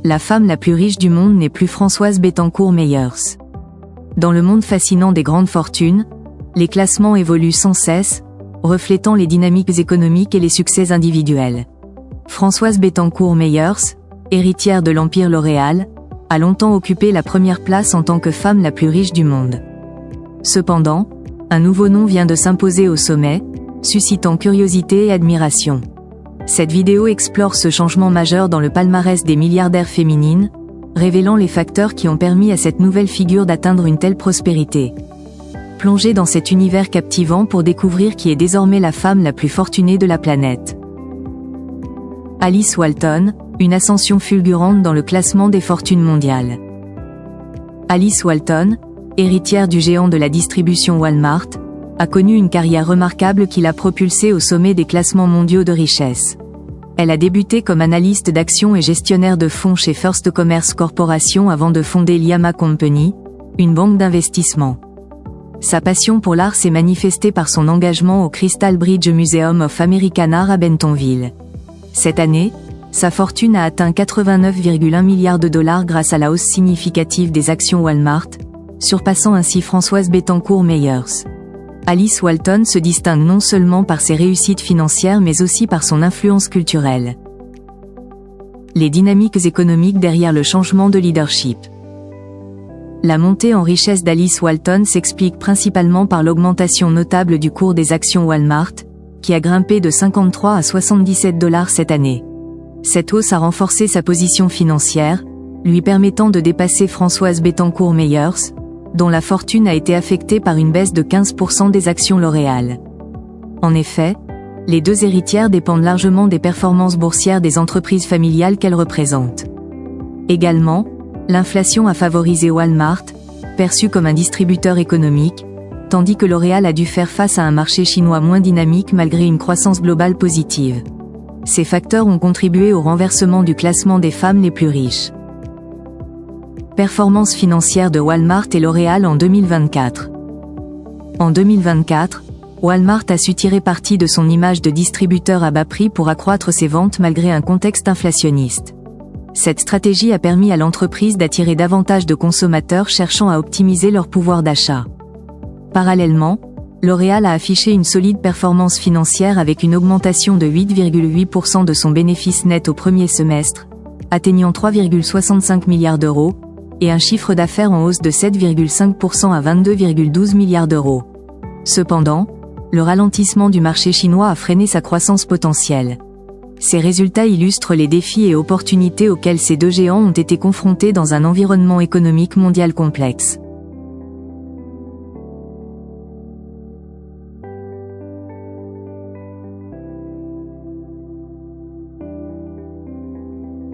la femme la plus riche du monde n'est plus Françoise Bettencourt-Meyers. Dans le monde fascinant des grandes fortunes, les classements évoluent sans cesse, reflétant les dynamiques économiques et les succès individuels. Françoise Bettencourt-Meyers, héritière de l'Empire L'Oréal, a longtemps occupé la première place en tant que femme la plus riche du monde. Cependant, un nouveau nom vient de s'imposer au sommet, suscitant curiosité et admiration. Cette vidéo explore ce changement majeur dans le palmarès des milliardaires féminines, révélant les facteurs qui ont permis à cette nouvelle figure d'atteindre une telle prospérité. Plongez dans cet univers captivant pour découvrir qui est désormais la femme la plus fortunée de la planète. Alice Walton, une ascension fulgurante dans le classement des fortunes mondiales. Alice Walton, héritière du géant de la distribution Walmart, a connu une carrière remarquable qui l'a propulsée au sommet des classements mondiaux de richesse. Elle a débuté comme analyste d'actions et gestionnaire de fonds chez First Commerce Corporation avant de fonder l'Yama Company, une banque d'investissement. Sa passion pour l'art s'est manifestée par son engagement au Crystal Bridge Museum of American Art à Bentonville. Cette année, sa fortune a atteint 89,1 milliards de dollars grâce à la hausse significative des actions Walmart, surpassant ainsi Françoise Bettencourt-Meyers. Alice Walton se distingue non seulement par ses réussites financières mais aussi par son influence culturelle. Les dynamiques économiques derrière le changement de leadership. La montée en richesse d'Alice Walton s'explique principalement par l'augmentation notable du cours des actions Walmart, qui a grimpé de 53 à 77 dollars cette année. Cette hausse a renforcé sa position financière, lui permettant de dépasser Françoise Bettencourt-Meyers, dont la fortune a été affectée par une baisse de 15% des actions L'Oréal. En effet, les deux héritières dépendent largement des performances boursières des entreprises familiales qu'elles représentent. Également, l'inflation a favorisé Walmart, perçu comme un distributeur économique, tandis que L'Oréal a dû faire face à un marché chinois moins dynamique malgré une croissance globale positive. Ces facteurs ont contribué au renversement du classement des femmes les plus riches. Performance financière de Walmart et L'Oréal en 2024. En 2024, Walmart a su tirer parti de son image de distributeur à bas prix pour accroître ses ventes malgré un contexte inflationniste. Cette stratégie a permis à l'entreprise d'attirer davantage de consommateurs cherchant à optimiser leur pouvoir d'achat. Parallèlement, L'Oréal a affiché une solide performance financière avec une augmentation de 8,8% de son bénéfice net au premier semestre, atteignant 3,65 milliards d'euros, et un chiffre d'affaires en hausse de 7,5% à 22,12 milliards d'euros. Cependant, le ralentissement du marché chinois a freiné sa croissance potentielle. Ces résultats illustrent les défis et opportunités auxquels ces deux géants ont été confrontés dans un environnement économique mondial complexe.